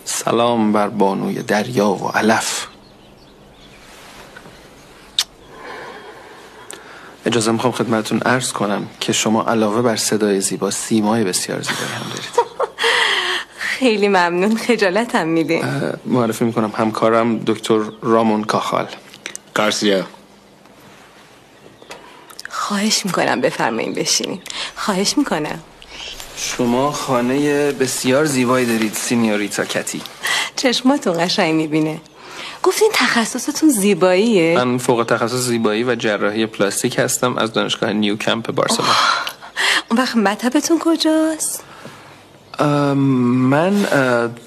سلام بر بانوی دریا و علف. اجازه میخوام خدمتتون عرض کنم که شما علاوه بر صدای زیبا سیمای بسیار زیبایی هم دارید. خیلی ممنون، خجالتم میدین. معرفی میکنم همکارم دکتر رامون کاخال. گارسیا. خواهش میکنم بفرمایید بشینین. خواهش میکنم. شما خانه بسیار زیبایی دارید سینیوریتا کتی. چشماتون قشنگ میبینه. گفتین تخصصتون زیباییه؟ من فوق تخصص زیبایی و جراحی پلاستیک هستم از دانشگاه نیو کمپ بارسلونا. اون وقت مطبتون کجاست؟ من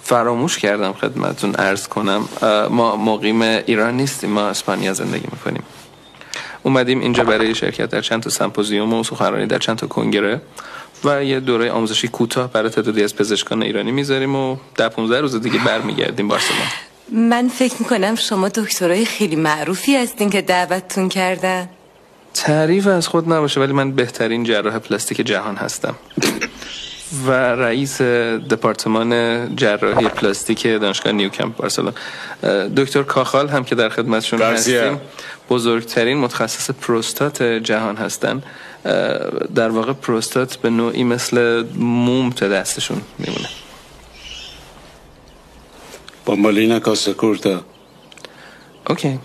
فراموش کردم خدمتتون عرض کنم، ما مقیم ایران نیستیم، ما اسپانیا زندگی میکنیم. اومدیم اینجا برای شرکت در چند تا سمپوزیوم و سخنرانی در چند تا کنگره و یه دوره آموزشی کوتاه برای تعدادی از پزشکان ایرانی میذاریم و 10-15 روز دیگه برمیگردیم بارسلونا. من فکر میکنم شما دکترای خیلی معروفی هستین که دعوتتون کردن. تعریف از خود نباشه ولی من بهترین جراح پلاستیک جهان هستم و رئیس دپارتمان جراحی پلاستیک دانشگاه نیو کمپ بارسلونا. دکتر کاخال هم که در خدمتشون هستیم بزرگترین متخصص پروستات جهان هستن. در واقع پروستات به نوعی مثل موم تا دستشون میمونه. Bambolina cosa curta. اوکی.